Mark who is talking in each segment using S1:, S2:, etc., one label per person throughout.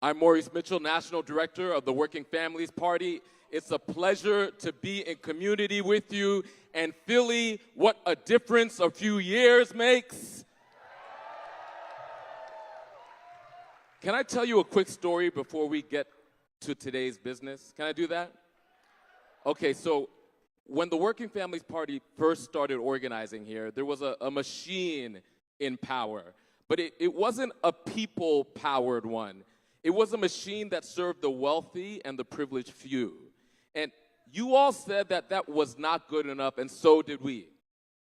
S1: I'm Maurice Mitchell, National Director of the Working Families Party. It's a pleasure to be in community with you. And Philly, what a difference a few years makes. Can I tell you a quick story before we get to today's business? Can I do that? Okay, so when the Working Families Party first started organizing here, there was a machine in power. But it wasn't a people-powered one. It was a machine that served the wealthy and the privileged few. And you all said that that was not good enough, and so did we.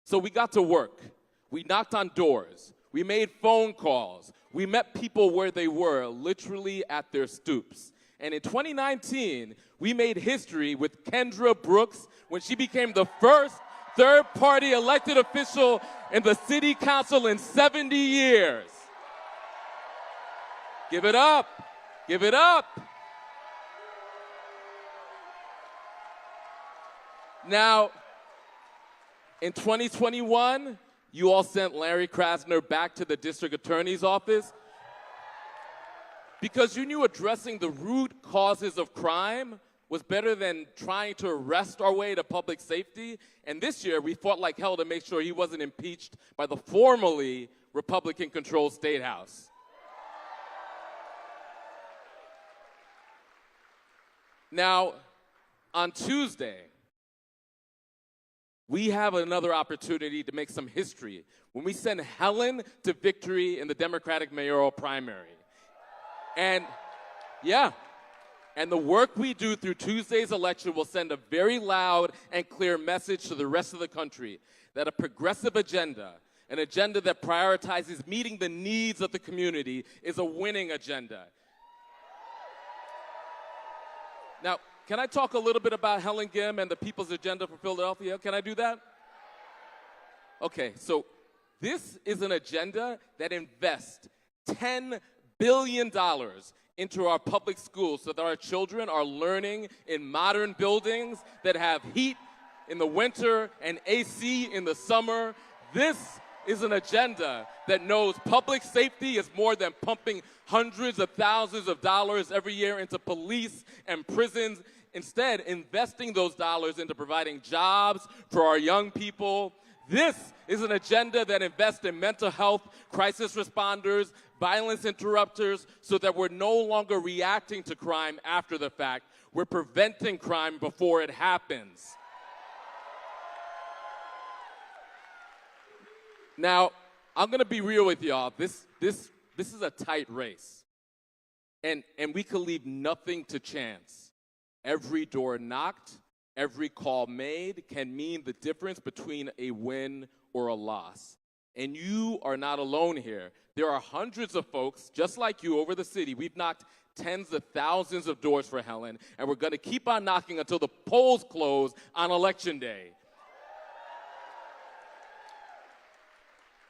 S1: So we got to work. We knocked on doors. We made phone calls. We met people where they were, literally at their stoops. And in 2019, we made history with Kendra Brooks when she became the first third-party elected official in the city council in 70 years. Give it up. Give it up. Now, in 2021, you all sent Larry Krasner back to the district attorney's office because you knew addressing the root causes of crime was better than trying to arrest our way to public safety. And this year, we fought like hell to make sure he wasn't impeached by the formerly Republican-controlled State House. Now, on Tuesday, we have another opportunity to make some history when we send Helen to victory in the Democratic mayoral primary. And the work we do through Tuesday's election will send a very loud and clear message to the rest of the country that a progressive agenda, an agenda that prioritizes meeting the needs of the community, is a winning agenda. Now, can I talk a little bit about Helen Gym and the People's Agenda for Philadelphia? Can I do that? Okay, so this is an agenda that invests $10 billion into our public schools so that our children are learning in modern buildings that have heat in the winter and AC in the summer. This is an agenda that knows public safety is more than pumping hundreds of thousands of dollars every year into police and prisons. Instead, investing those dollars into providing jobs for our young people. This is an agenda that invests in mental health, crisis responders, violence interrupters, so that we're no longer reacting to crime after the fact. We're preventing crime before it happens. Now, I'm going to be real with y'all. This is a tight race. And we could leave nothing to chance. Every door knocked, every call made can mean the difference between a win or a loss. And you are not alone here. There are hundreds of folks just like you over the city. We've knocked tens of thousands of doors for Helen, and we're going to keep on knocking until the polls close on Election Day.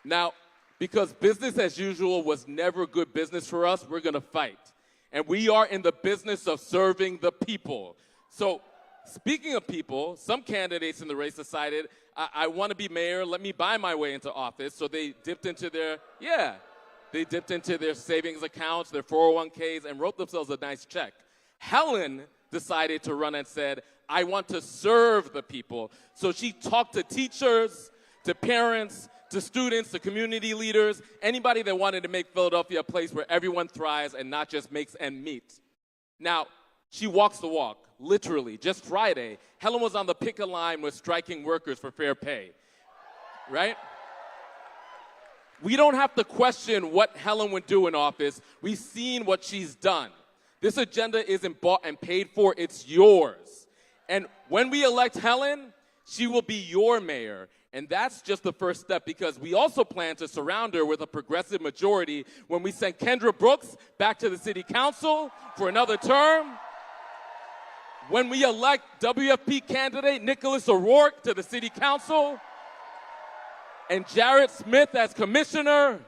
S1: Now, because business as usual was never good business for us, we're going to fight. And we are in the business of serving the people. So, speaking of people, some candidates in the race decided, I want to be mayor, let me buy my way into office. So they dipped into their savings accounts, their 401ks, and wrote themselves a nice check. Helen decided to run and said, I want to serve the people. So she talked to teachers, to parents, to students, to community leaders, anybody that wanted to make Philadelphia a place where everyone thrives and not just makes ends meet. Now, she walks the walk, literally. Just Friday, Helen was on the picket line with striking workers for fair pay, right? We don't have to question what Helen would do in office. We've seen what she's done. This agenda isn't bought and paid for, it's yours. And when we elect Helen, she will be your mayor. And that's just the first step, because we also plan to surround her with a progressive majority when we send Kendra Brooks back to the city council for another term, when we elect WFP candidate Nicholas O'Rourke to the city council, and Jarrett Smith as commissioner.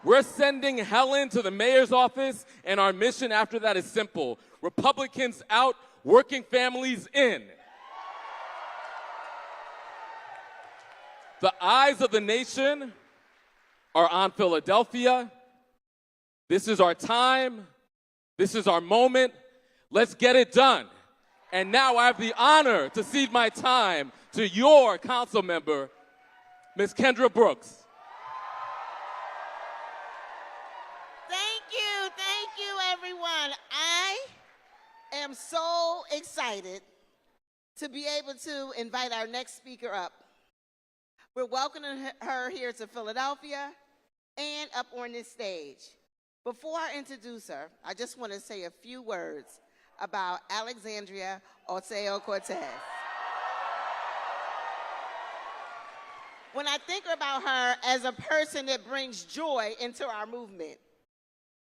S1: We're sending Helen to the mayor's office, and our mission after that is simple. Republicans out, working families in. The eyes of the nation are on Philadelphia. This is our time. This is our moment. Let's get it done. And now I have the honor to cede my time to your council member, Ms. Kendra Brooks.
S2: Thank you, everyone. I am so excited to be able to invite our next speaker up. We're welcoming her here to Philadelphia and up on this stage. Before I introduce her, I just want to say a few words about Alexandria Ocasio-Cortez. When I think about her as a person that brings joy into our movement,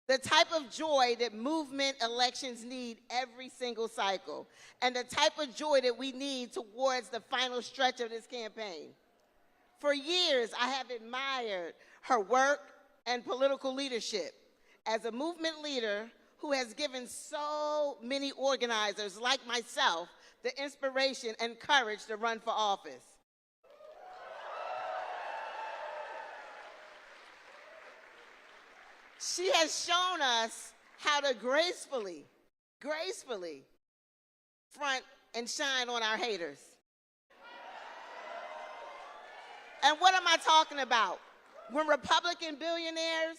S2: the type of joy that movement elections need every single cycle, and the type of joy that we need towards the final stretch of this campaign. For years, I have admired her work and political leadership as a movement leader who has given so many organizers like myself the inspiration and courage to run for office. She has shown us how to gracefully front and shine on our haters. And what am I talking about? When Republican billionaires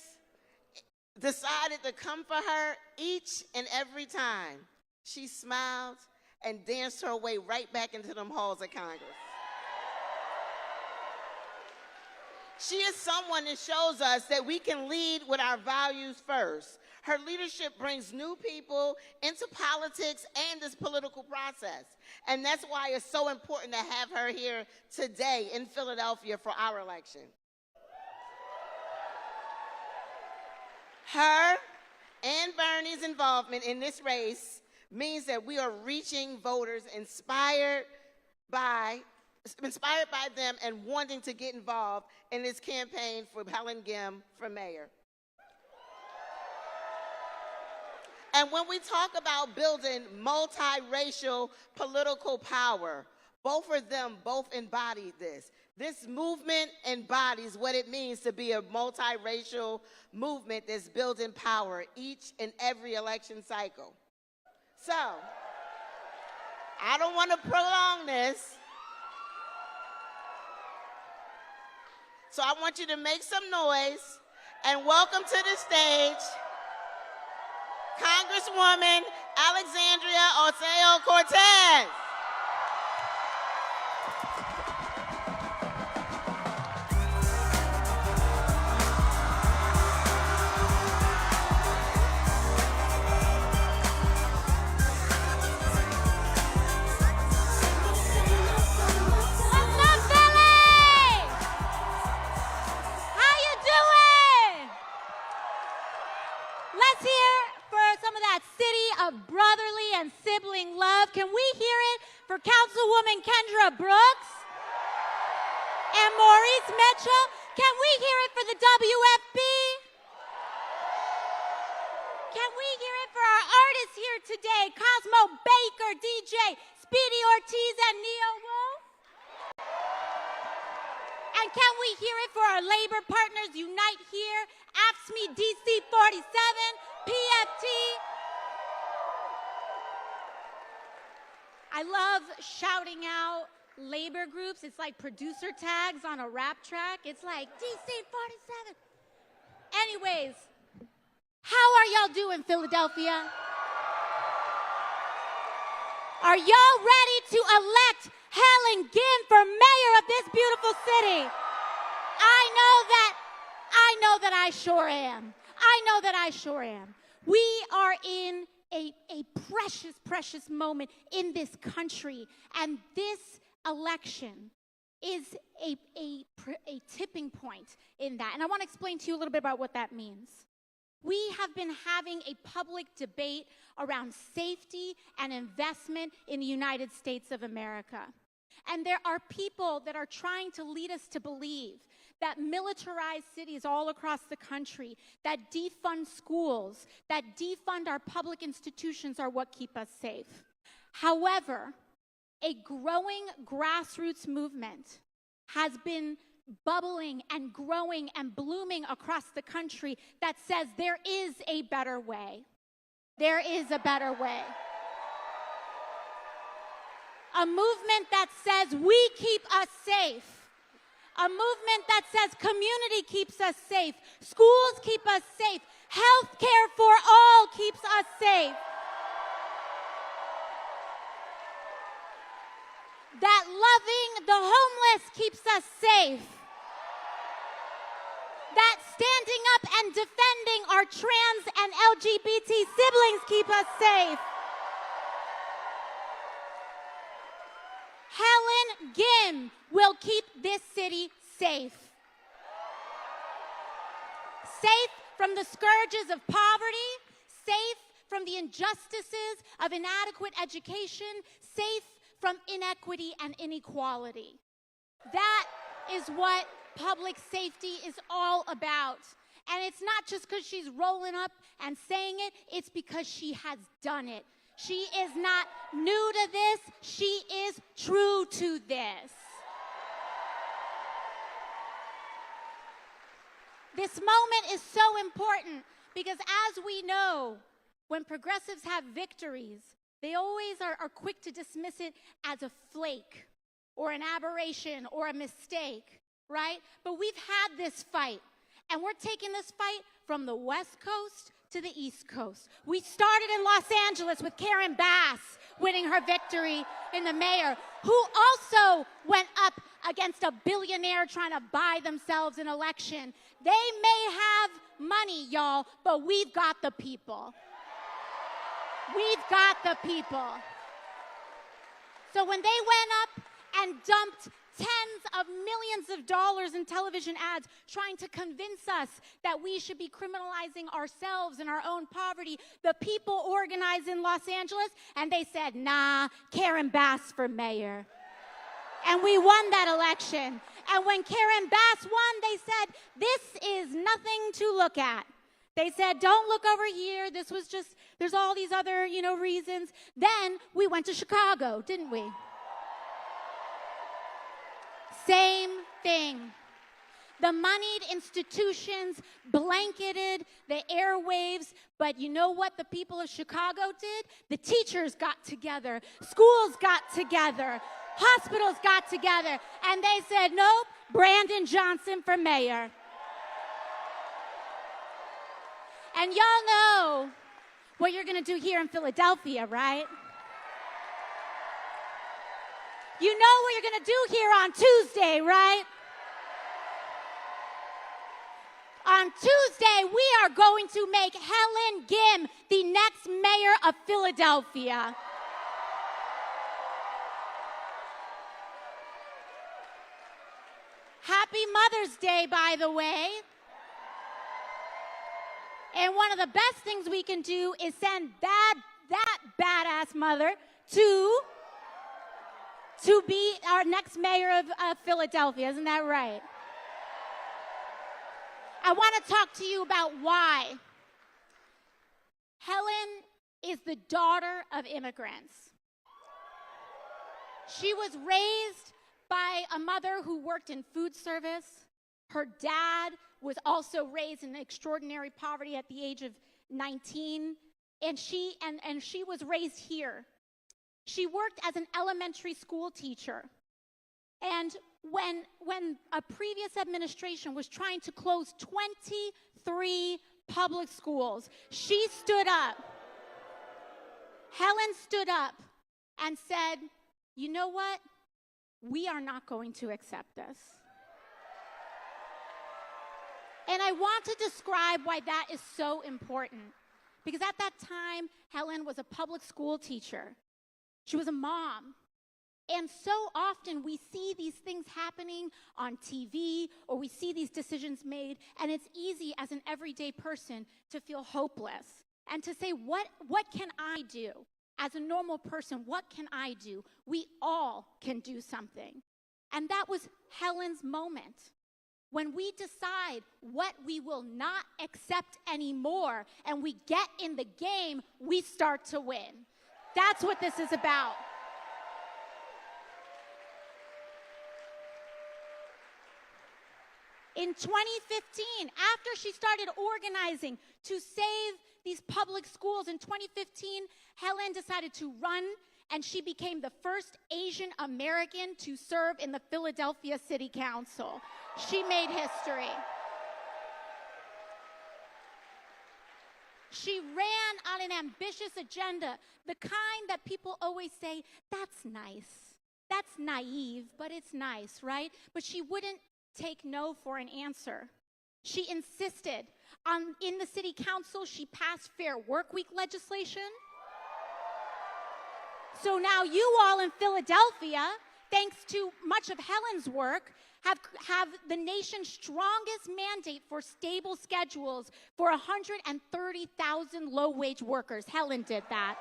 S2: decided to come for her each and every time, she smiled and danced her way right back into them halls of Congress. She is someone that shows us that we can lead with our values first. Her leadership brings new people into politics and this political process. And that's why it's so important to have her here today in Philadelphia for our election. Her and Bernie's involvement in this race means that we are reaching voters inspired by them and wanting to get involved in this campaign for Helen Gym for mayor. And when we talk about building multiracial political power, both of them embody this. This movement embodies what it means to be a multiracial movement that's building power each and every election cycle. So, I don't want to prolong this. So I want you to make some noise and welcome to the stage Congresswoman Alexandria Ocasio-Cortez.
S3: Brotherly and sibling love. Can we hear it for Councilwoman Kendra Brooks and Maurice Mitchell? Can we hear it for the WFB? Can we hear it for our artists here today? Cosmo Baker, DJ, Speedy Ortiz, and Neo Wolf? And can we hear it for our labor partners Unite Here, AFSCME DC 47, PFT? I love shouting out labor groups. It's like producer tags on a rap track. It's like DC 47. Anyways, how are y'all doing, Philadelphia? Are y'all ready to elect Helen Gym for mayor of this beautiful city? I know that I sure am. I know that I sure am. We are in a precious, precious moment in this country. And this election is a tipping point in that. And I want to explain to you a little bit about what that means. We have been having a public debate around safety and investment in the United States of America. And there are people that are trying to lead us to believe that militarized cities all across the country, that defund schools, that defund our public institutions are what keep us safe. However, a growing grassroots movement has been bubbling and growing and blooming across the country that says there is a better way. There is a better way. A movement that says we keep us safe. A movement that says community keeps us safe. Schools keep us safe. Health care for all keeps us safe. That loving the homeless keeps us safe. That standing up and defending our trans and LGBT siblings keep us safe. Helen Gym will keep this city safe. Safe from the scourges of poverty, safe from the injustices of inadequate education, safe from inequity and inequality. That is what public safety is all about. And it's not just because she's rolling up and saying it, it's because she has done it. She is not new to this, she is true to this. This moment is so important because, as we know, when progressives have victories, they always are quick to dismiss it as a flake or an aberration or a mistake, right? But we've had this fight, and we're taking this fight from the West Coast to the East Coast. We started in Los Angeles with Karen Bass winning her victory in the mayor, who also went up against a billionaire trying to buy themselves an election. They may have money, y'all, but we've got the people. We've got the people. So when they went up and dumped tens of millions of dollars in television ads trying to convince us that we should be criminalizing ourselves and our own poverty, the people organized in Los Angeles, and they said, nah, Karen Bass for mayor. And we won that election. And when Karen Bass won, they said, this is nothing to look at. They said, don't look over here. This was just, there's all these other, reasons. Then we went to Chicago, didn't we? Same thing. The moneyed institutions blanketed the airwaves, but you know what the people of Chicago did? The teachers got together, schools got together, hospitals got together, and they said, nope, Brandon Johnson for mayor. And y'all know what you're gonna do here in Philadelphia, right? You know what you're gonna do here on Tuesday, right? On Tuesday, we are going to make Helen Gym the next mayor of Philadelphia. Happy Mother's Day, by the way. And one of the best things we can do is send that badass mother to be our next mayor of Philadelphia. Isn't that right? I want to talk to you about why. Helen is the daughter of immigrants. She was raised by a mother who worked in food service. Her dad was also raised in extraordinary poverty at the age of 19, and she was raised here. She worked as an elementary school teacher. And when a previous administration was trying to close 23 public schools, she stood up. Helen stood up and said, you know what? We are not going to accept this. And I want to describe why that is so important. Because at that time, Helen was a public school teacher. She was a mom. And so often we see these things happening on TV, or we see these decisions made, and it's easy as an everyday person to feel hopeless and to say, what can I do? As a normal person, what can I do? We all can do something. And that was Helen's moment. When we decide what we will not accept anymore and we get in the game, we start to win. That's what this is about. In 2015, after she started organizing to save these public schools. In 2015, Helen decided to run, and she became the first Asian American to serve in the Philadelphia City Council. She made history. She ran on an ambitious agenda, the kind that people always say, that's nice, that's naive, but it's nice, right? But she wouldn't take no for an answer. She insisted on, in the city council, she passed Fair Work Week legislation. So now you all in Philadelphia, thanks to much of Helen's work, have the nation's strongest mandate for stable schedules for 130,000 low-wage workers. Helen did that.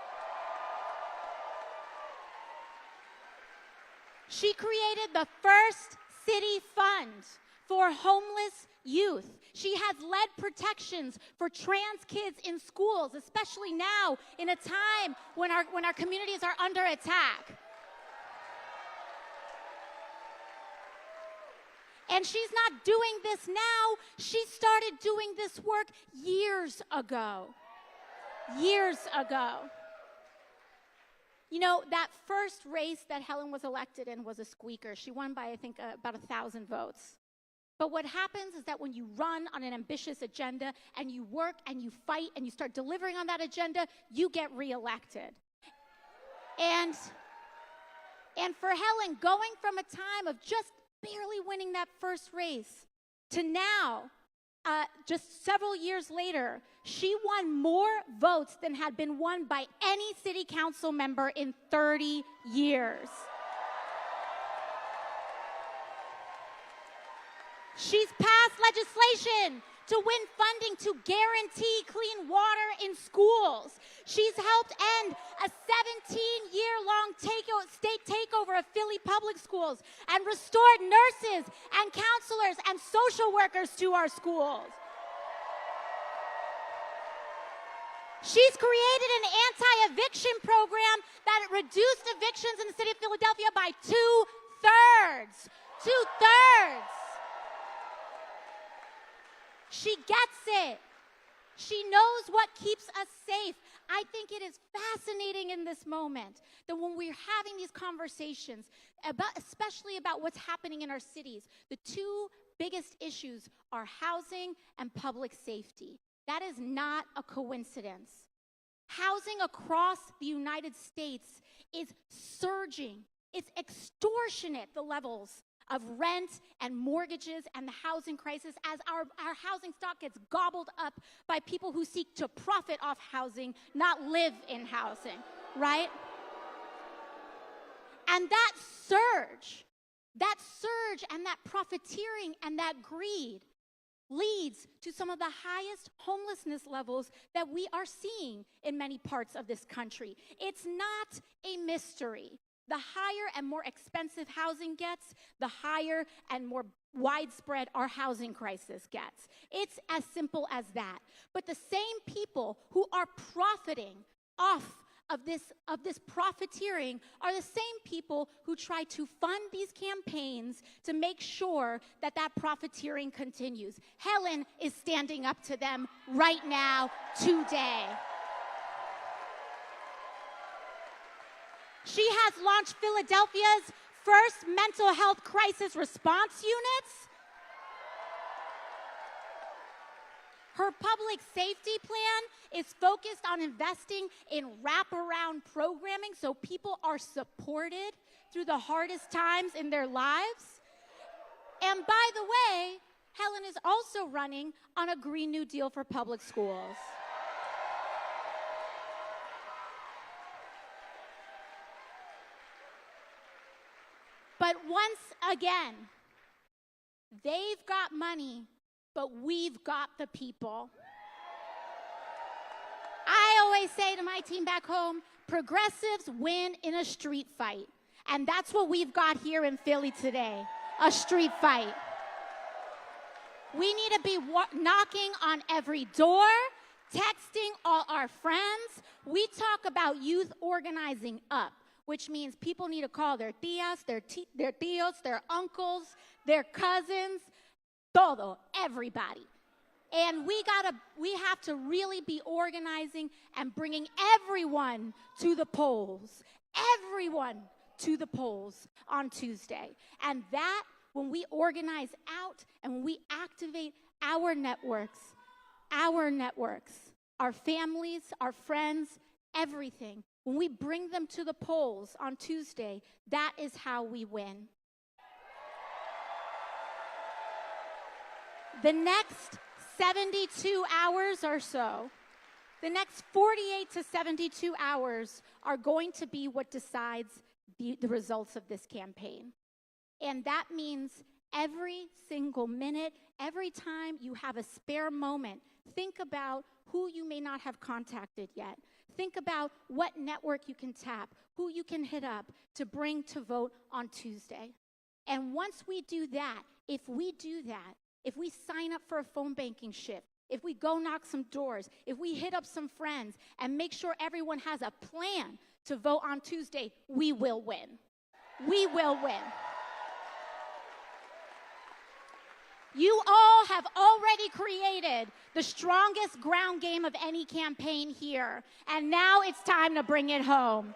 S3: She created the first city fund for homeless youth. She has led protections for trans kids in schools, especially now in a time when our communities are under attack. And she's not doing this now. She started doing this work years ago. Years ago. You know, that first race that Helen was elected in was a squeaker. She won by, I think, about 1,000 votes. But what happens is that when you run on an ambitious agenda and you work and you fight and you start delivering on that agenda, you get reelected. And for Helen, going from a time of just barely winning that first race to now, just several years later, she won more votes than had been won by any city council member in 30 years. She's passed legislation to win funding to guarantee clean water in schools. She's helped end a 17-year-long state takeover of Philly public schools and restored nurses and counselors and social workers to our schools. She's created an anti-eviction program that reduced evictions in the city of Philadelphia by 2/3. 2/3. She gets it. She knows what keeps us safe. I think it is fascinating in this moment that when we're having these conversations, especially about what's happening in our cities, the two biggest issues are housing and public safety. That is not a coincidence. Housing across the United States is surging. It's extortionate, the levels of rent and mortgages and the housing crisis as our housing stock gets gobbled up by people who seek to profit off housing, not live in housing, right? And that surge and that profiteering and that greed leads to some of the highest homelessness levels that we are seeing in many parts of this country. It's not a mystery. The higher and more expensive housing gets, the higher and more widespread our housing crisis gets. It's as simple as that. But the same people who are profiting off of this profiteering are the same people who try to fund these campaigns to make sure that that profiteering continues. Helen is standing up to them right now, today. She has launched Philadelphia's first mental health crisis response units. Her public safety plan is focused on investing in wraparound programming so people are supported through the hardest times in their lives. And by the way, Helen is also running on a Green New Deal for public schools. But once again, they've got money, but we've got the people. I always say to my team back home, progressives win in a street fight. And that's what we've got here in Philly today, a street fight. We need to be knocking on every door, texting all our friends. We talk about youth organizing up, which means people need to call their tias, their tios, their uncles, their cousins, todo, everybody. And we have to really be organizing and bringing everyone to the polls. Everyone to the polls on Tuesday. And that, when we organize out and when we activate our networks, our families, our friends, everything, when we bring them to the polls on Tuesday, that is how we win. The next 72 hours or so, the next 48 to 72 hours are going to be what decides the results of this campaign. And that means every single minute, every time you have a spare moment, think about who you may not have contacted yet. Think about what network you can tap, who you can hit up to bring to vote on Tuesday. And once we do that, if we sign up for a phone banking shift, if we go knock some doors, if we hit up some friends and make sure everyone has a plan to vote on Tuesday, we will win. We will win. You all have already created the strongest ground game of any campaign here, and now it's time to bring it home.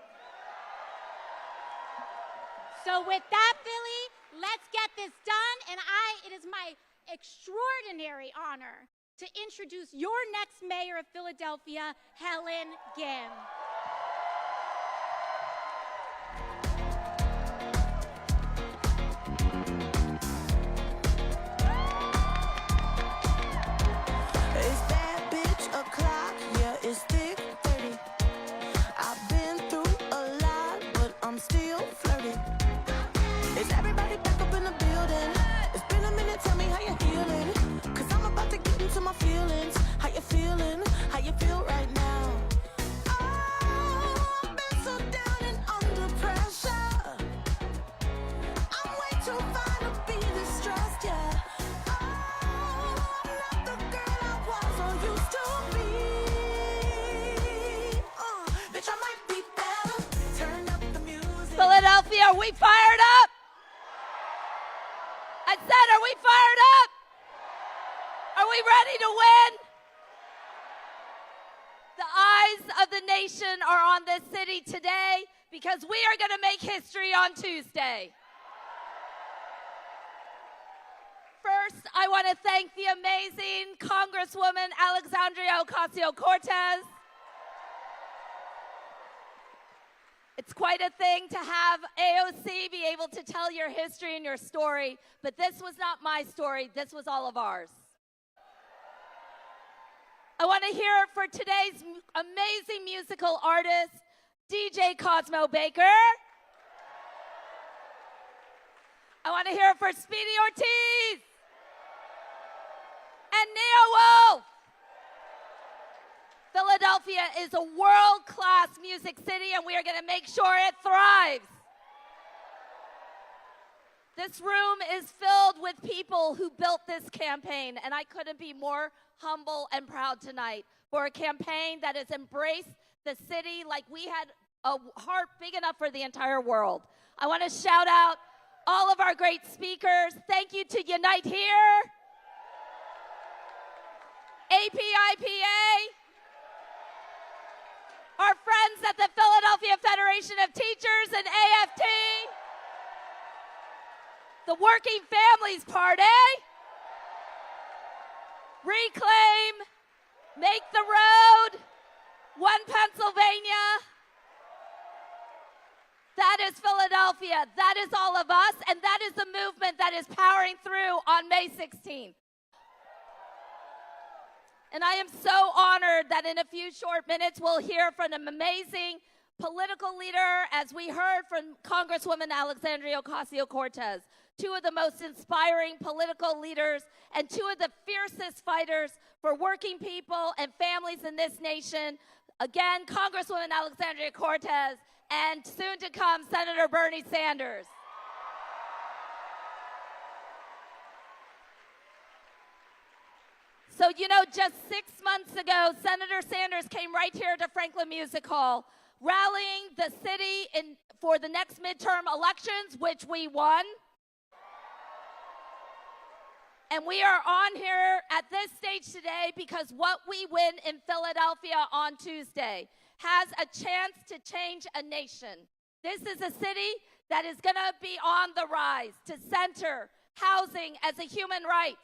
S3: So with that, Philly, let's get this done, and it is my extraordinary honor to introduce your next mayor of Philadelphia, Helen Gym.
S4: It's that bitch o'clock, yeah, it's thick 30. I've been through a lot, but I'm still flirty. Is everybody back up in the building? It's been a minute, tell me how you feeling. Cause I'm about to get into my feelings. How you feeling? How you feel right now? Oh, I've been so down and under pressure. I'm way too fine to be distressed, yeah. Oh, I'm not the girl I was or used to be. Bitch, I might be better. Turn up the music.
S5: Philadelphia, are we fired up? I said, are we fired up? Are we ready to win? The eyes of the nation are on this city today because we are going to make history on Tuesday. First, I want to thank the amazing Congresswoman Alexandria Ocasio-Cortez. It's quite a thing to have AOC be able to tell your history and your story, but this was not my story, this was all of ours. I want to hear it for today's amazing musical artist, DJ Cosmo Baker. I want to hear it for Speedy Ortiz and Neo Wolf. Philadelphia is a world-class music city, and we are going to make sure it thrives. This room is filled with people who built this campaign, and I couldn't be more humble and proud tonight for a campaign that has embraced the city like we had a heart big enough for the entire world. I want to shout out all of our great speakers. Thank you to Unite Here, APIPA, our friends at the Philadelphia Federation of Teachers and AFT, the Working Families Party, Reclaim, Make the Road, One Pennsylvania. That is Philadelphia. That is all of us, and that is the movement that is powering through on May 16th. And I am so honored that in a few short minutes we'll hear from an amazing political leader, as we heard from Congresswoman Alexandria Ocasio-Cortez, two of the most inspiring political leaders and two of the fiercest fighters for working people and families in this nation. Again, Congresswoman Alexandria Cortez, and soon to come, Senator Bernie Sanders. So, you know, just 6 months ago, Senator Sanders came right here to Franklin Music Hall, rallying the city for the next midterm elections, which we won. And we are on here at this stage today because what we win in Philadelphia on Tuesday has a chance to change a nation. This is a city that is going to be on the rise to center housing as a human right,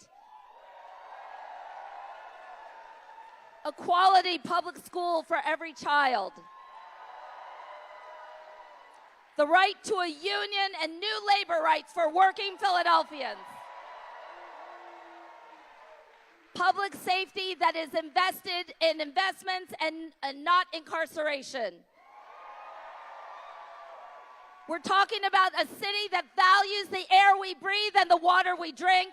S5: a quality public school for every child, the right to a union and new labor rights for working Philadelphians, public safety that is invested in investments and not incarceration. We're talking about a city that values the air we breathe and the water we drink,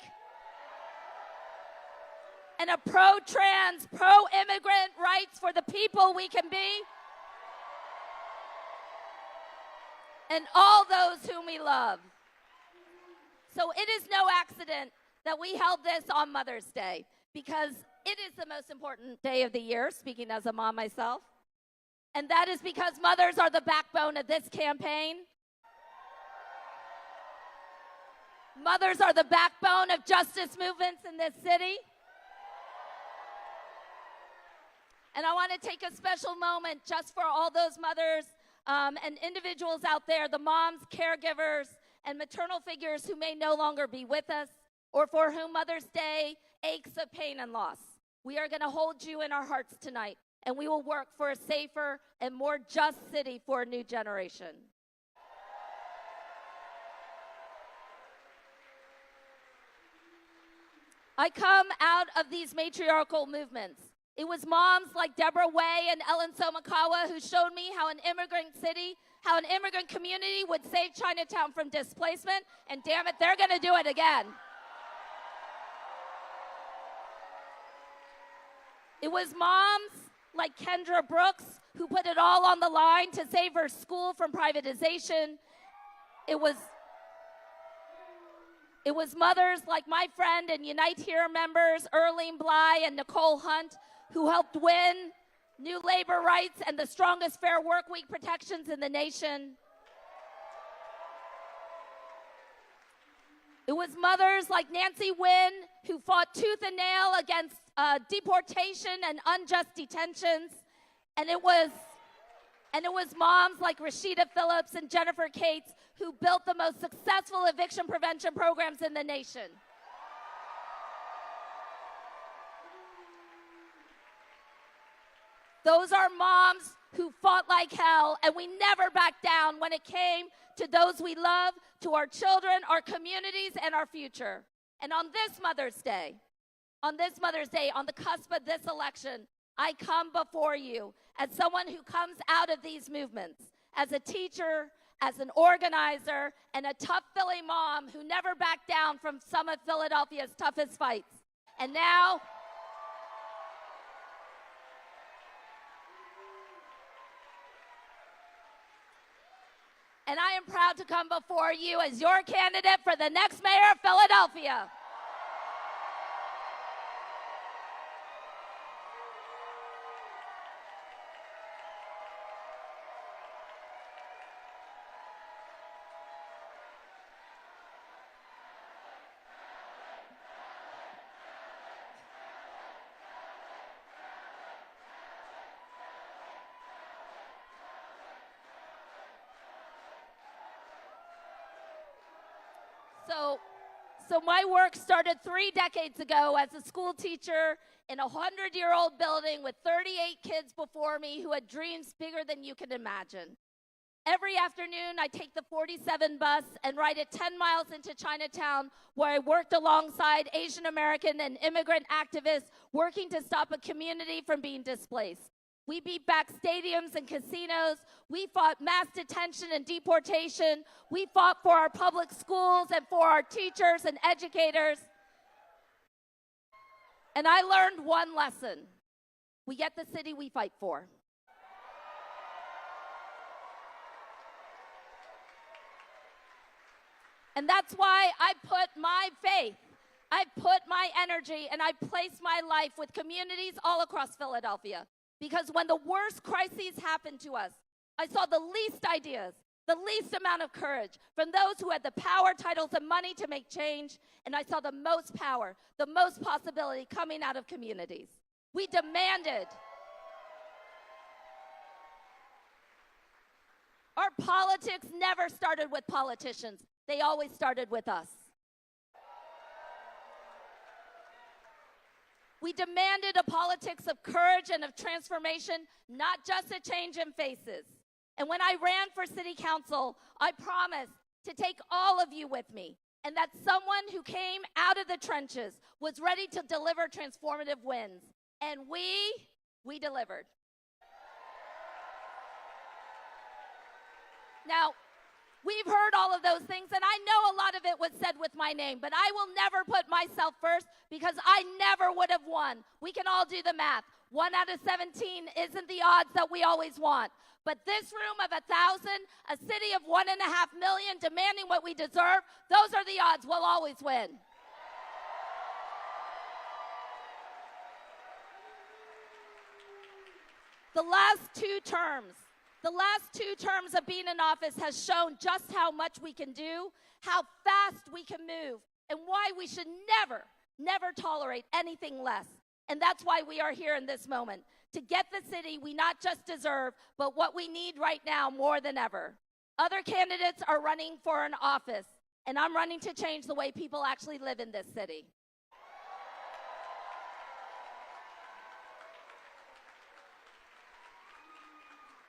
S5: and a pro-trans, pro-immigrant rights for the people we can be, and all those whom we love. So it is no accident that we held this on Mother's Day, because it is the most important day of the year, speaking as a mom myself. And that is because mothers are the backbone of this campaign. Mothers are the backbone of justice movements in this city. And I want to take a special moment just for all those mothers and individuals out there, the moms, caregivers, and maternal figures who may no longer be with us, or for whom Mother's Day aches of pain and loss. We are going to hold you in our hearts tonight, and we will work for a safer and more just city for a new generation. I come out of these matriarchal movements. It was moms like Deborah Way and Ellen Somakawa who showed me how an immigrant city, how an immigrant community would save Chinatown from displacement, and damn it, they're going to do it again. It was moms like Kendra Brooks who put it all on the line to save her school from privatization. It was mothers like my friend and Unite Here members, Earlene Bly and Nicole Hunt, who helped win new labor rights and the strongest Fair Work Week protections in the nation. It was mothers like Nancy Wynn who fought tooth and nail against deportation and unjust detentions. And it was moms like Rashida Phillips and Jennifer Cates who built the most successful eviction prevention programs in the nation. Those are moms who fought like hell, and we never backed down when it came to those we love, to our children, our communities, and our future. And on this Mother's Day, on the cusp of this election, I come before you as someone who comes out of these movements, as a teacher, as an organizer, and a tough Philly mom who never backed down from some of Philadelphia's toughest fights. And now, I am proud to come before you as your candidate for the next mayor of Philadelphia. So my work started 3 decades ago as a school teacher in a 100-year-old building with 38 kids before me who had dreams bigger than you can imagine. Every afternoon, I take the 47 bus and ride it 10 miles into Chinatown, where I worked alongside Asian American and immigrant activists working to stop a community from being displaced. We beat back stadiums and casinos. We fought mass detention and deportation. We fought for our public schools and for our teachers and educators. And I learned one lesson. We get the city we fight for. And that's why I put my faith, I put my energy, and I place my life with communities all across Philadelphia. Because when the worst crises happened to us, I saw the least ideas, the least amount of courage from those who had the power, titles, and money to make change, and I saw the most power, the most possibility coming out of communities. We demanded. Our politics never started with politicians. They always started with us. We demanded a politics of courage and of transformation, not just a change in faces. And when I ran for city council, I promised to take all of you with me, and that someone who came out of the trenches was ready to deliver transformative wins. And we delivered. Now, we've heard all of those things, and I know a lot of it was said with my name, but I will never put myself first because I never would have won. We can all do the math. 1 out of 17 isn't the odds that we always want. But this room of 1,000, a city of 1.5 million demanding what we deserve, those are the odds we'll always win. The last two terms of being in office has shown just how much we can do, how fast we can move, and why we should never tolerate anything less. And that's why we are here in this moment, to get the city we not just deserve, but what we need right now more than ever. Other candidates are running for an office, and I'm running to change the way people actually live in this city.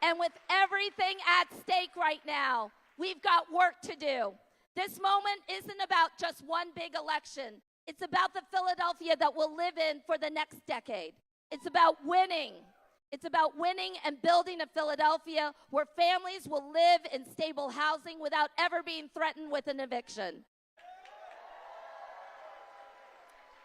S5: And with everything at stake right now, we've got work to do. This moment isn't about just one big election. It's about the Philadelphia that we'll live in for the next decade. It's about winning. It's about winning and building a Philadelphia where families will live in stable housing without ever being threatened with an eviction.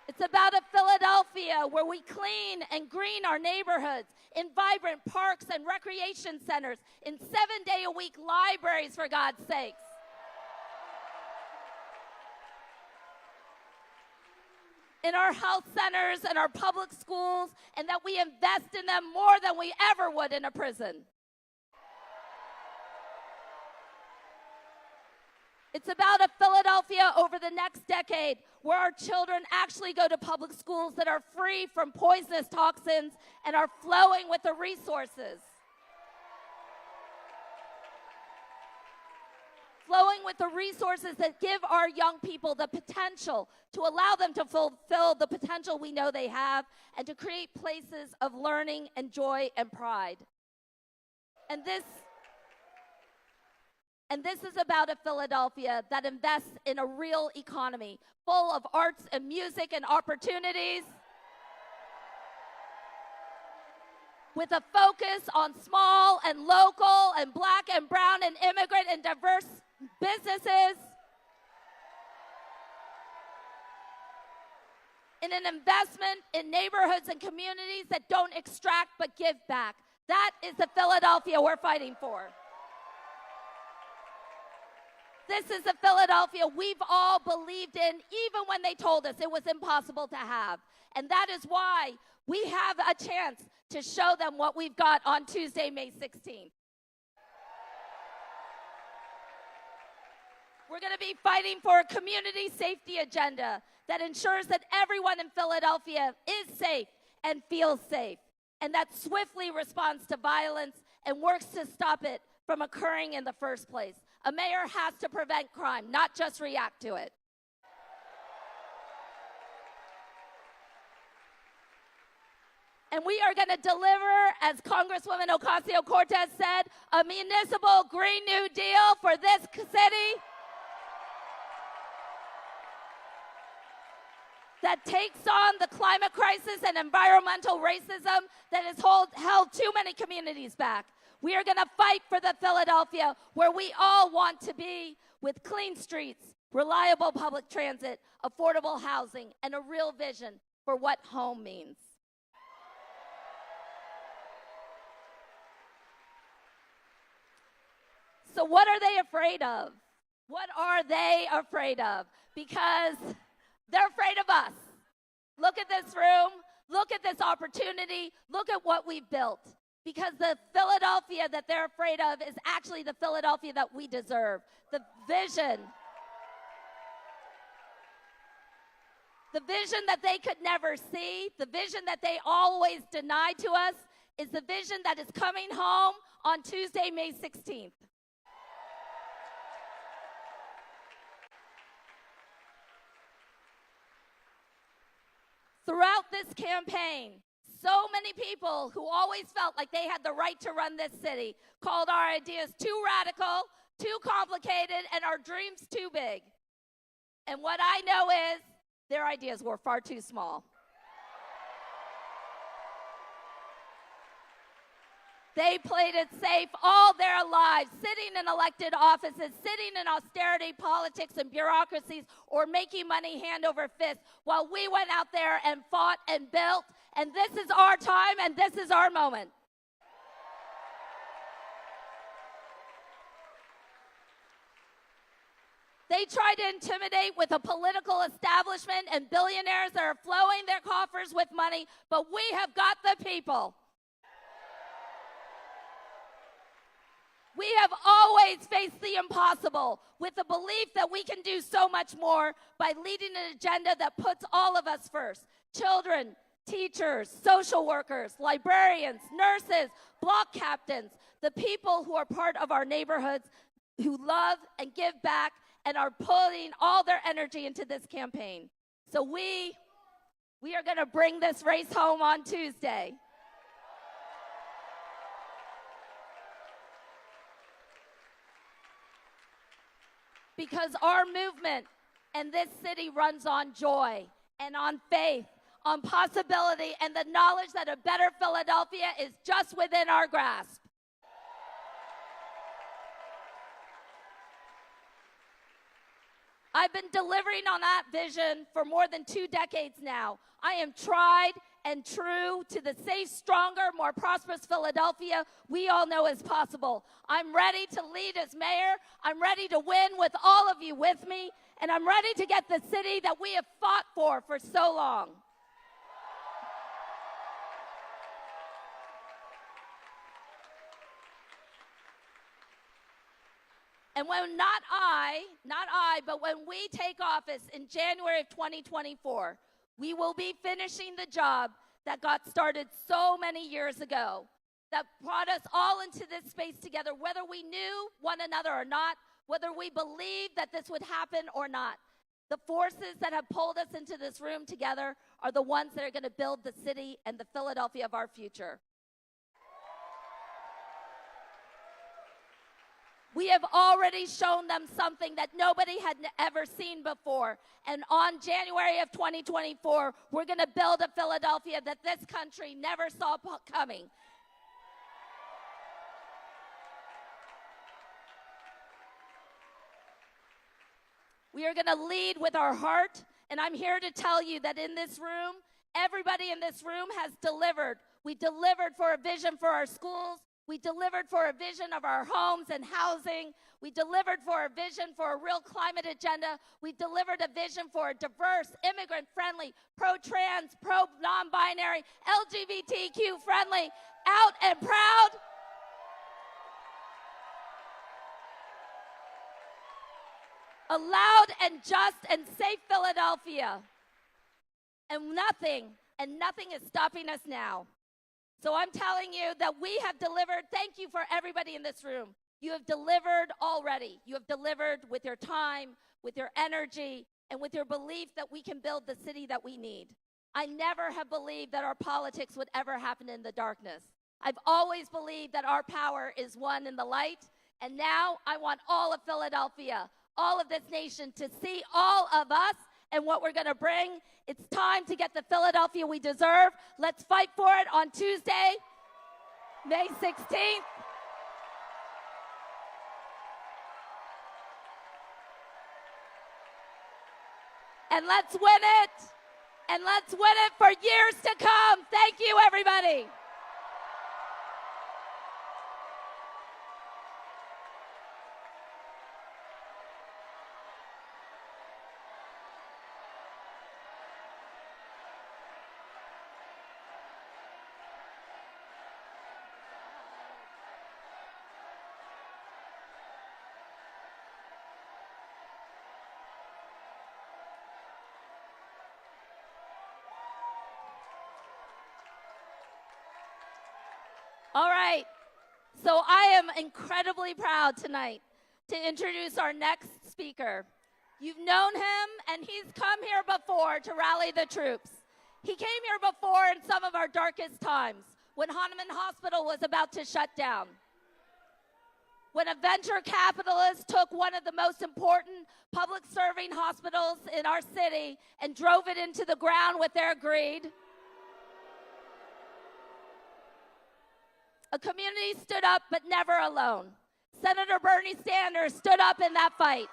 S5: It's about a Philadelphia where we clean and green our neighborhoods in vibrant parks and recreation centers, in 7-day-a-week libraries, for God's sakes. In our health centers and our public schools, and that we invest in them more than we ever would in a prison. It's about a Philadelphia over the next decade where our children actually go to public schools that are free from poisonous toxins and are flowing with the resources. Flowing with the resources that give our young people the potential to allow them to fulfill the potential we know they have and to create places of learning and joy and pride. And this is about a Philadelphia that invests in a real economy full of arts and music and opportunities, with a focus on small and local and black and brown and immigrant and diverse businesses, in an investment in neighborhoods and communities that don't extract but give back. That is the Philadelphia we're fighting for. This is the Philadelphia we've all believed in, even when they told us it was impossible to have. And that is why we have a chance to show them what we've got on Tuesday, May 16th. We're going to be fighting for a community safety agenda that ensures that everyone in Philadelphia is safe and feels safe, and that swiftly responds to violence and works to stop it from occurring in the first place. A mayor has to prevent crime, not just react to it. And we are going to deliver, as Congresswoman Ocasio-Cortez said, a municipal Green New Deal for this city that takes on the climate crisis and environmental racism that has held too many communities back. We are going to fight for the Philadelphia where we all want to be, with clean streets, reliable public transit, affordable housing, and a real vision for what home means. So what are they afraid of? What are they afraid of? Because they're afraid of us. Look at this room. Look at this opportunity. Look at what we've built. Because the Philadelphia that they're afraid of is actually the Philadelphia that we deserve. The vision that they could never see, the vision that they always denied to us, is the vision that is coming home on Tuesday, May 16th. Throughout this campaign, so many people who always felt like they had the right to run this city called our ideas too radical, too complicated, and our dreams too big. And what I know is their ideas were far too small. They played it safe all their lives, sitting in elected offices, sitting in austerity politics and bureaucracies, or making money hand over fist, while we went out there and fought and built. And this is our time, and this is our moment. They try to intimidate with a political establishment and billionaires that are flowing their coffers with money, but we have got the people. We have always faced the impossible with the belief that we can do so much more by leading an agenda that puts all of us first. Children, teachers, social workers, librarians, nurses, block captains, the people who are part of our neighborhoods who love and give back and are putting all their energy into this campaign. So we are going to bring this race home on Tuesday. Because our movement and this city runs on joy and on faith, on possibility, and the knowledge that a better Philadelphia is just within our grasp. I've been delivering on that vision for more than 2 decades now. I am tried and true to the safe, stronger, more prosperous Philadelphia we all know is possible. I'm ready to lead as mayor. I'm ready to win with all of you with me. And I'm ready to get the city that we have fought for so long. And when not I, but when we take office in January of 2024, we will be finishing the job that got started so many years ago, that brought us all into this space together, whether we knew one another or not, whether we believed that this would happen or not. The forces that have pulled us into this room together are the ones that are going to build the city and the Philadelphia of our future. We have already shown them something that nobody had ever seen before. And on January of 2024, we're going to build a Philadelphia that this country never saw coming. We are going to lead with our heart. And I'm here to tell you that in this room, everybody in this room has delivered. We delivered for a vision for our schools. We delivered for a vision of our homes and housing. We delivered for a vision for a real climate agenda. We delivered a vision for a diverse, immigrant-friendly, pro-trans, pro-non-binary, LGBTQ-friendly, out and proud. A loud and just and safe Philadelphia. And nothing is stopping us now. So I'm telling you that we have delivered. Thank you for everybody in this room. You have delivered already. You have delivered with your time, with your energy, and with your belief that we can build the city that we need. I never have believed that our politics would ever happen in the darkness. I've always believed that our power is won in the light. And now I want all of Philadelphia, all of this nation to see all of us and what we're going to bring. It's time to get the Philadelphia we deserve. Let's fight for it on Tuesday, May 16th. And let's win it. And let's win it for years to come. Thank you, everybody. All right. So I am incredibly proud tonight to introduce our next speaker. You've known him, and he's come here before to rally the troops. He came here before in some of our darkest times, when Hahnemann Hospital was about to shut down. When a venture capitalist took one of the most important public serving hospitals in our city and drove it into the ground with their greed. A community stood up, but never alone. Senator Bernie Sanders stood up in that fight.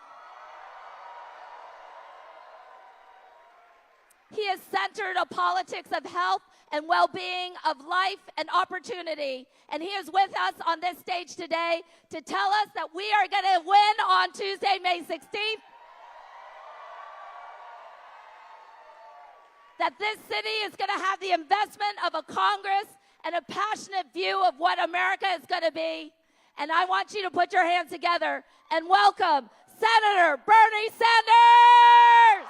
S5: He has centered a politics of health and well-being, of life and opportunity. And he is with us on this stage today to tell us that we are going to win on Tuesday, May 16th. That this city is going to have the investment of a Congress and a passionate view of what America is going to be. And I want you to put your hands together and welcome Senator Bernie Sanders!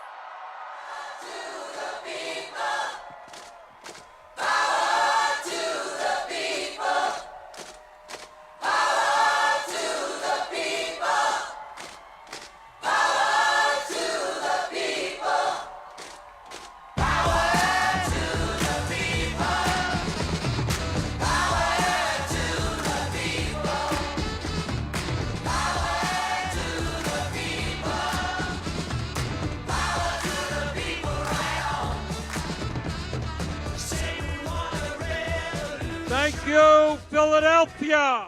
S6: Thank you, Philadelphia.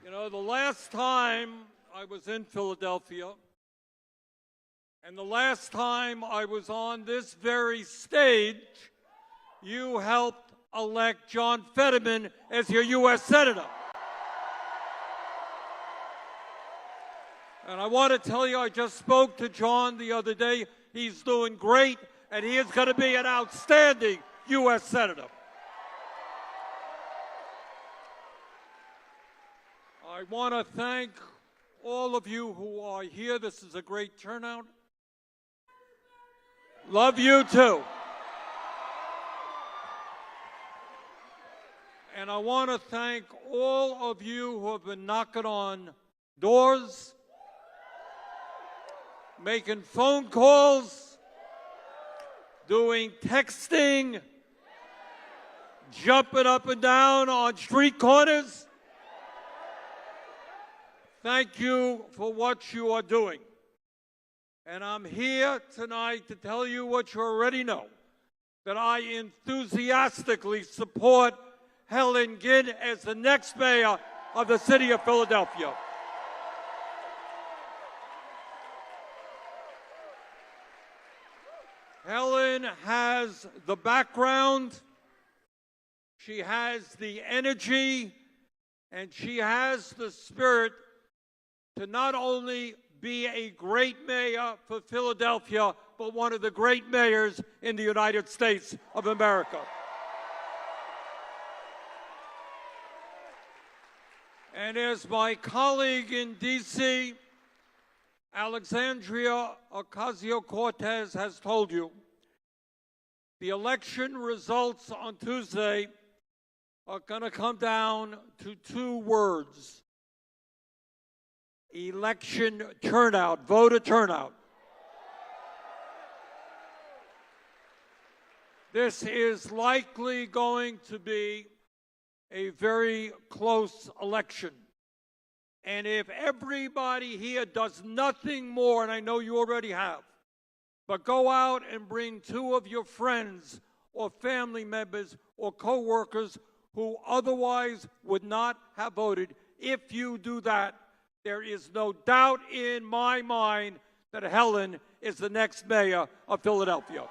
S6: You know, the last time I was in Philadelphia, and the last time I was on this very stage, you helped elect John Fetterman as your U.S. Senator. And I want to tell you, I just spoke to John the other day. He's doing great, and he is going to be an outstanding U.S. Senator. I want to thank all of you who are here. This is a great turnout. Love you too. And I want to thank all of you who have been knocking on doors, making phone calls, doing texting, jumping up and down on street corners. Thank you for what you are doing. And I'm here tonight to tell you what you already know, that I enthusiastically support Helen Gym as the next mayor of the city of Philadelphia. Helen has the background, she has the energy, and she has the spirit to not only be a great mayor for Philadelphia, but one of the great mayors in the United States of America. And as my colleague in D.C., Alexandria Ocasio-Cortez has told you, the election results on Tuesday are going to come down to two words: election turnout, voter turnout. This is likely going to be a very close election. And if everybody here does nothing more, and I know you already have, but go out and bring two of your friends or family members or co-workers who otherwise would not have voted, if you do that, there is no doubt in my mind that Helen is the next mayor of Philadelphia.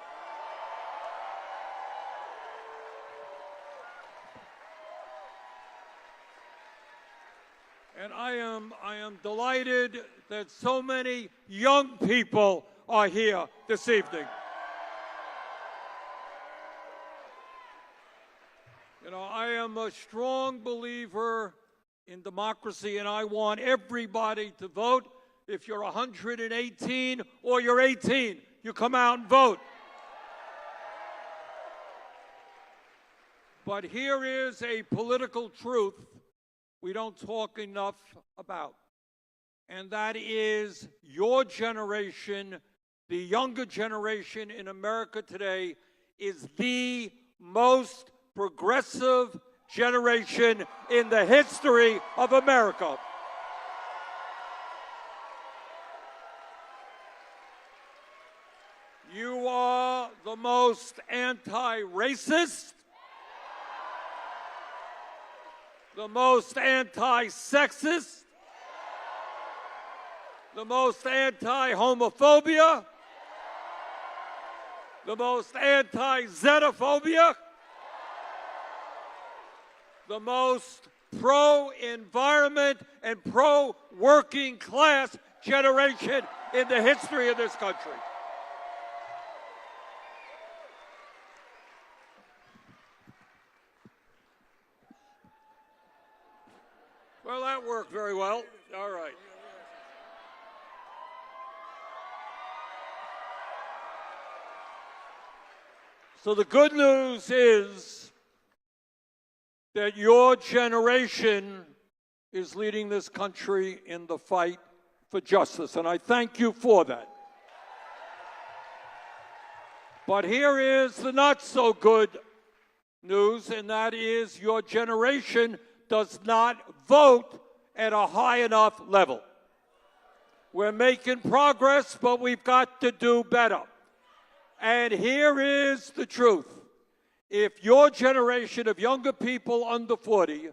S6: And I am delighted that so many young people are here this evening. You know, I am a strong believer in democracy, and I want everybody to vote. If you're 118 or you're 18, you come out and vote. But here is a political truth we don't talk enough about, and that is your generation, the younger generation in America today, is the most progressive generation in the history of America. You are the most anti-racist, the most anti-sexist, the most anti-homophobia, the most anti-xenophobia, the most pro-environment and pro-working class generation in the history of this country. Well, that worked very well. All right. So the good news is that your generation is leading this country in the fight for justice, and I thank you for that. But here is the not so good news, and that is your generation does not vote at a high enough level. We're making progress, but we've got to do better. And here is the truth. If your generation of younger people under 40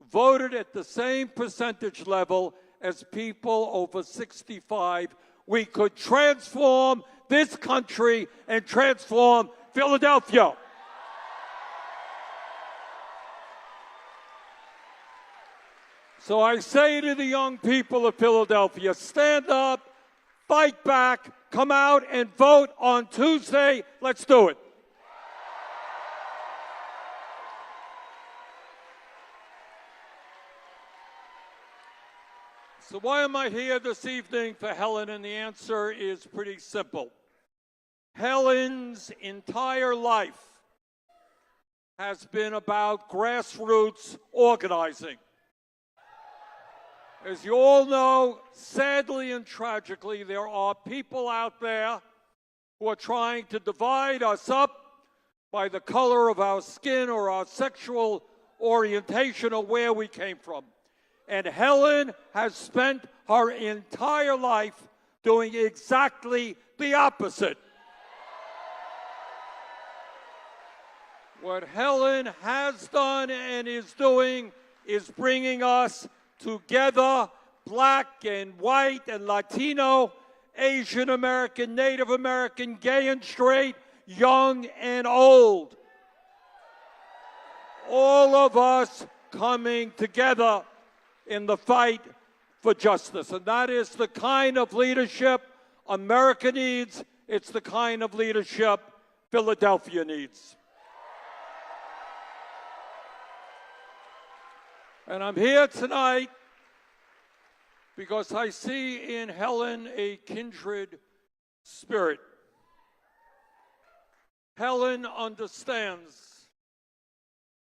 S6: voted at the same percentage level as people over 65, we could transform this country and transform Philadelphia. So I say to the young people of Philadelphia, stand up, fight back, come out and vote on Tuesday. Let's do it. So why am I here this evening for Helen? And the answer is pretty simple. Helen's entire life has been about grassroots organizing. As you all know, sadly and tragically, there are people out there who are trying to divide us up by the color of our skin or our sexual orientation or where we came from. And Helen has spent her entire life doing exactly the opposite. What Helen has done and is doing is bringing us together, black and white and Latino, Asian American, Native American, gay and straight, young and old. All of us coming together in the fight for justice. And that is the kind of leadership America needs. It's the kind of leadership Philadelphia needs. And I'm here tonight because I see in Helen a kindred spirit. Helen understands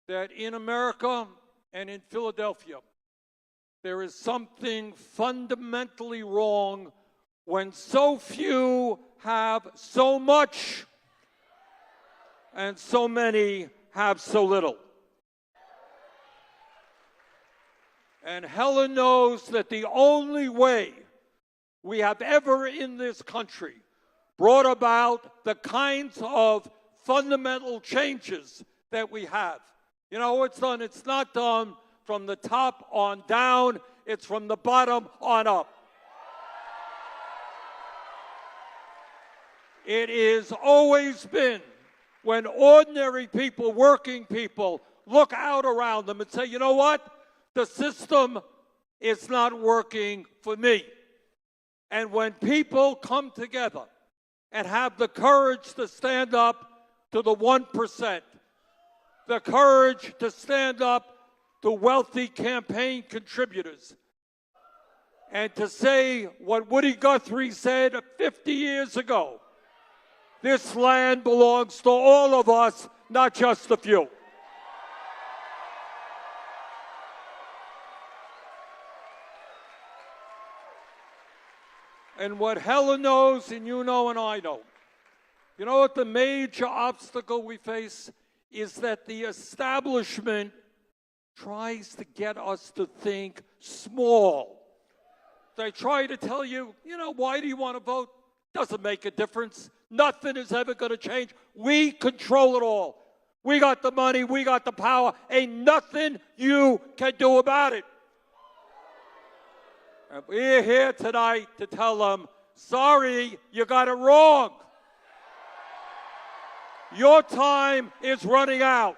S6: that in America and in Philadelphia, there is something fundamentally wrong when so few have so much and so many have so little. And Helen knows that the only way we have ever in this country brought about the kinds of fundamental changes that we have. You know, it's not done from the top on down, it's from the bottom on up. It has always been when ordinary people, working people, look out around them and say, you know what? The system is not working for me. And when people come together and have the courage to stand up to the 1%, the courage to stand up to wealthy campaign contributors, and to say what Woody Guthrie said 50 years ago, this land belongs to all of us, not just a few. And what Helen knows, and you know, and I know, you know what the major obstacle we face is? That the establishment tries to get us to think small. They try to tell you, you know, why do you want to vote? Doesn't make a difference. Nothing is ever going to change. We control it all. We got the money. We got the power. Ain't nothing you can do about it. And we're here tonight to tell them, sorry, you got it wrong. Your time is running out.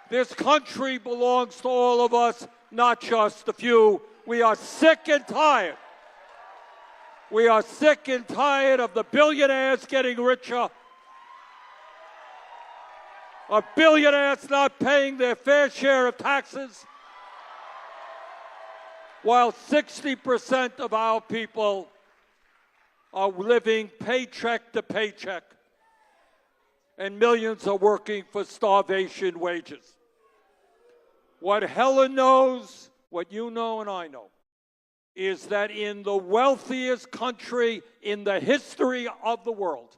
S6: This country belongs to all of us, not just a few. We are sick and tired. We are sick and tired of the billionaires getting richer, of billionaires not paying their fair share of taxes, while 60% of our people are living paycheck to paycheck, and millions are working for starvation wages. What Helen knows, what you know and I know, is that in the wealthiest country in the history of the world,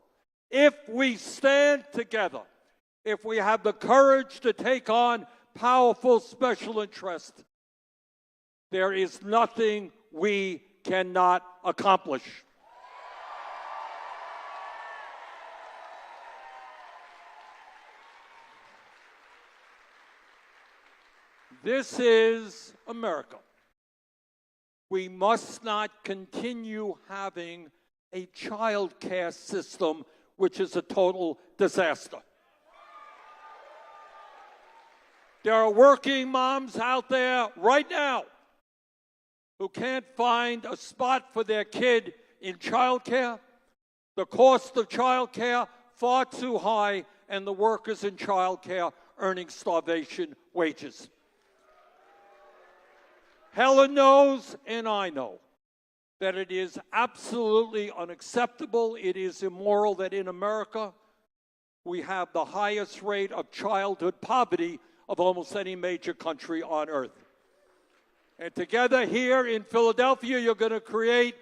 S6: if we stand together, if we have the courage to take on powerful special interests, there is nothing we cannot accomplish. This is America. We must not continue having a child care system which is a total disaster. There are working moms out there right now who can't find a spot for their kid in child care. The cost of child care far too high, and the workers in child care earning starvation wages. Helen knows, and I know, that it is absolutely unacceptable, it is immoral that in America we have the highest rate of childhood poverty of almost any major country on earth. And together here in Philadelphia, you're going to create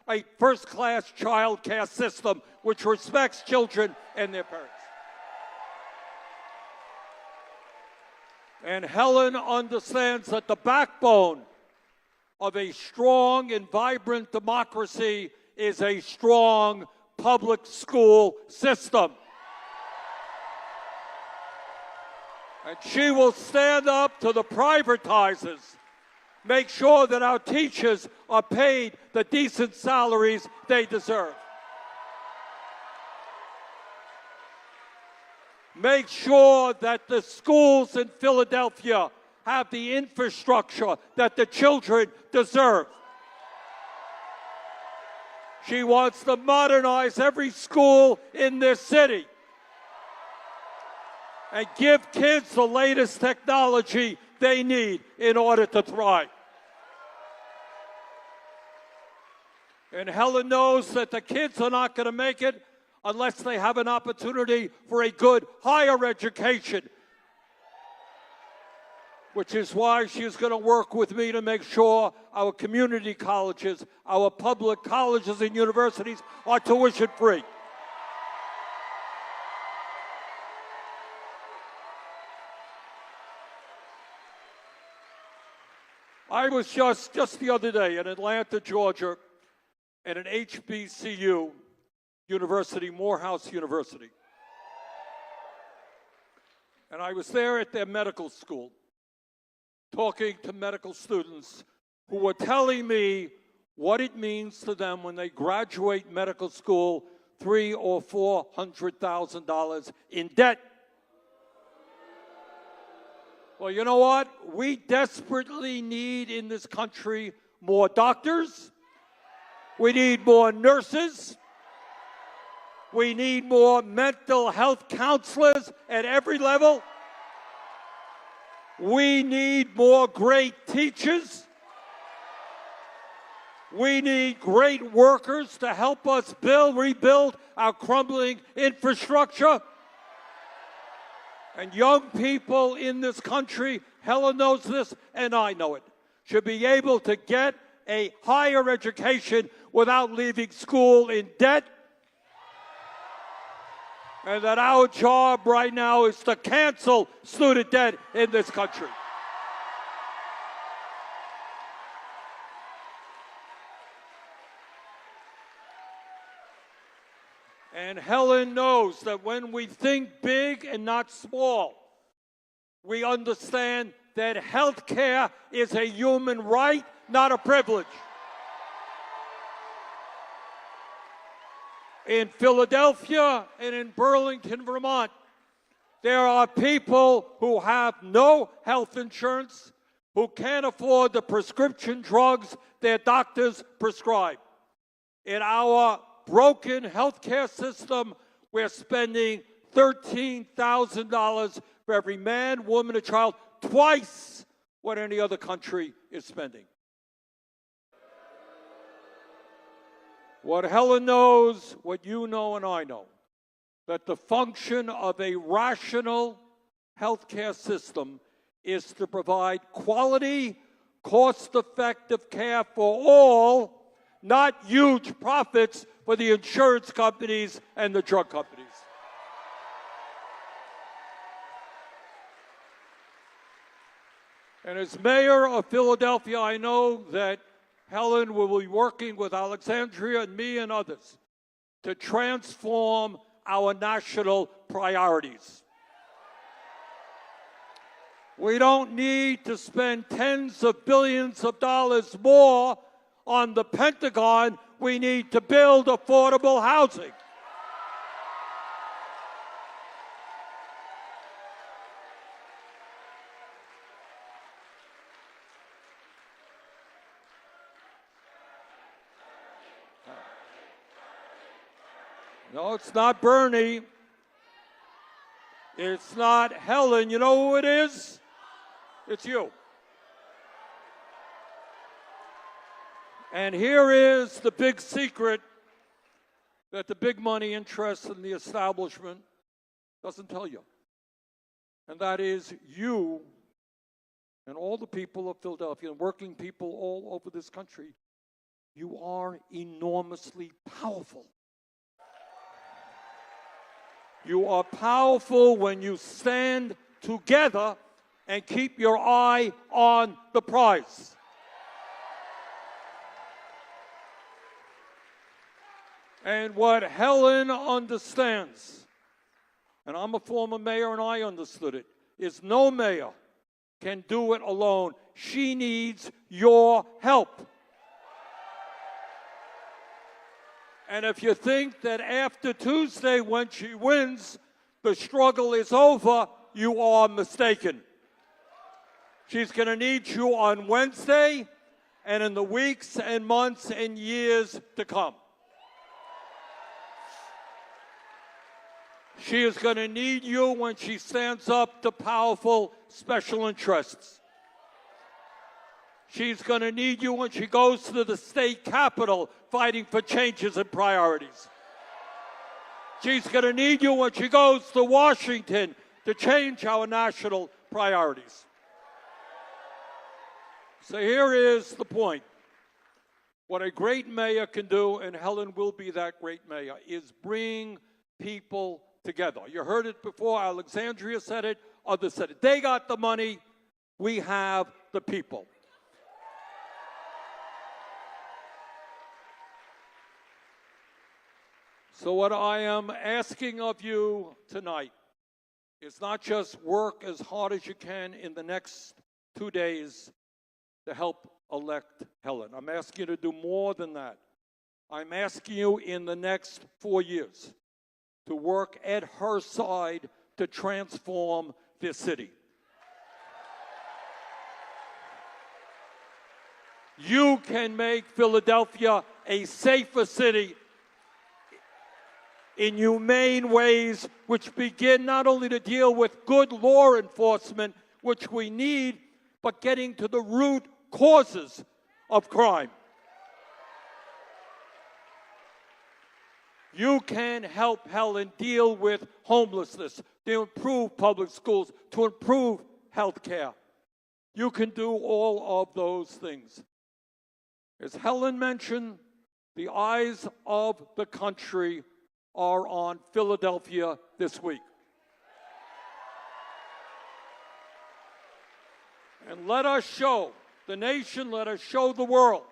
S6: a first-class child care system which respects children and their parents. And Helen understands that the backbone of a strong and vibrant democracy is a strong public school system. And she will stand up to the privatizers, make sure that our teachers are paid the decent salaries they deserve. Make sure that the schools in Philadelphia have the infrastructure that the children deserve. She wants to modernize every school in this city and give kids the latest technology they need in order to thrive. And Helen knows that the kids are not going to make it unless they have an opportunity for a good higher education, which is why she's going to work with me to make sure our community colleges, our public colleges and universities are tuition-free. I was just the other day in Atlanta, Georgia, at an HBCU university, Morehouse University. And I was there at their medical school, talking to medical students who were telling me what it means to them when they graduate medical school, $300,000 or $400,000 in debt. Well, you know what? We desperately need in this country more doctors. We need more nurses. We need more mental health counselors at every level. We need more great teachers. We need great workers to help us rebuild our crumbling infrastructure. And young people in this country, Helen knows this and I know it, should be able to get a higher education without leaving school in debt. And that our job right now is to cancel student debt in this country. And Helen knows that when we think big and not small, we understand that health care is a human right, not a privilege. In Philadelphia and in Burlington, Vermont, there are people who have no health insurance, who can't afford the prescription drugs their doctors prescribe. In our broken health care system, we're spending $13,000 for every man, woman, and child, twice what any other country is spending. What Helen knows, what you know and I know, that the function of a rational healthcare system is to provide quality, cost-effective care for all, not huge profits for the insurance companies and the drug companies. And as mayor of Philadelphia, I know that Helen will be working with Alexandria and me and others to transform our national priorities. We don't need to spend tens of billions of dollars more on the Pentagon. We need to build affordable housing. No, it's not Bernie. It's not Helen. You know who it is? It's you. And here is the big secret that the big money interests in the establishment doesn't tell you. And that is you and all the people of Philadelphia and working people all over this country, you are enormously powerful. You are powerful when you stand together and keep your eye on the prize. And what Helen understands, and I'm a former mayor and I understood it, is no mayor can do it alone. She needs your help. And if you think that after Tuesday, when she wins, the struggle is over, you are mistaken. She's going to need you on Wednesday and in the weeks and months and years to come. She is going to need you when she stands up to powerful special interests. She's going to need you when she goes to the state capitol fighting for changes and priorities. She's going to need you when she goes to Washington to change our national priorities. So here is the point. What a great mayor can do, and Helen will be that great mayor, is bring people together. You heard it before. Alexandria said it. Others said it. They got the money. We have the people. So what I am asking of you tonight is not just work as hard as you can in the next 2 days to help elect Helen. I'm asking you to do more than that. I'm asking you in the next 4 years to work at her side to transform this city. You can make Philadelphia a safer city in humane ways, which begin not only to deal with good law enforcement, which we need, but getting to the root causes of crime. You can help Helen deal with homelessness, to improve public schools, to improve health care. you can do all of those things. As Helen mentioned, the eyes of the country are on Philadelphia this week. And let us show the nation, let us show the world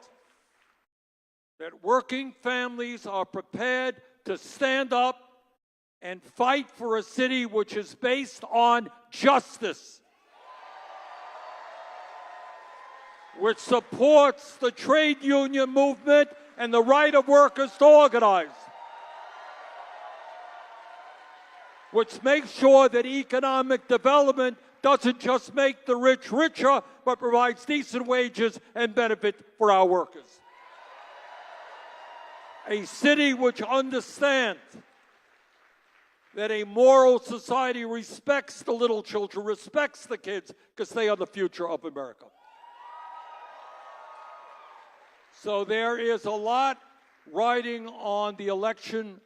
S6: that working families are prepared to stand up and fight for a city which is based on justice, which supports the trade union movement and the right of workers to organize, which makes sure that economic development doesn't just make the rich richer, but provides decent wages and benefit for our workers. A city which understands that a moral society respects the little children, respects the kids, because they are the future of America. So there is a lot riding on the election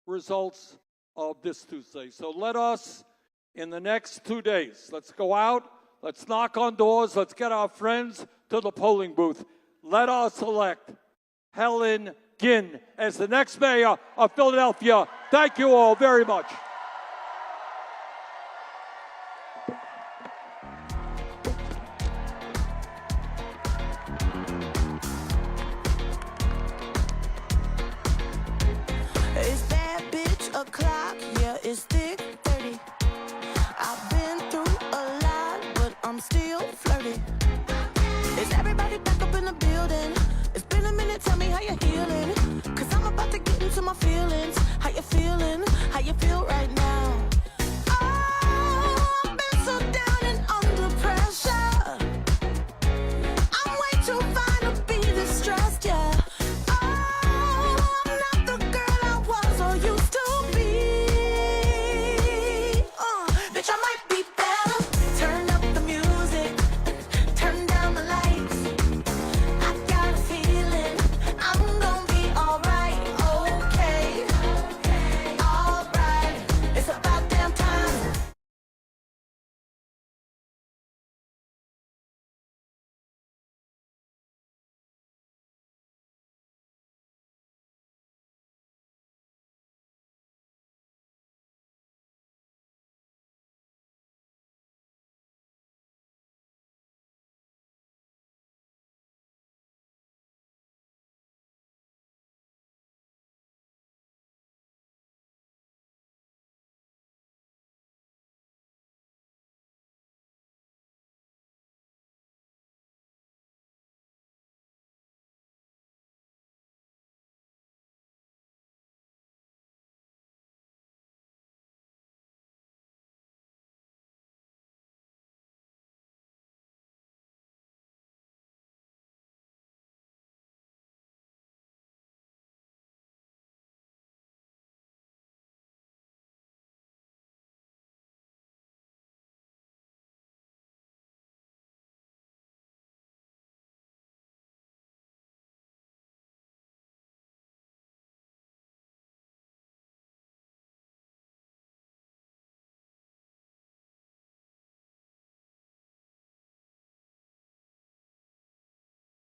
S6: results of this Tuesday. So let us, in the next 2 days, let's go out, let's knock on doors, let's get our friends to the polling booth. Let us elect Helen Gym as the next mayor of Philadelphia. Thank you all very much.
S4: It's that bitch o'clock, yeah, it's thick 30. I've been through a lot, but I'm still flirty. Is everybody back up in the building? It's been a minute, tell me how you're healing. Cause I'm about to get into my feelings. How you feeling? How you feel right now?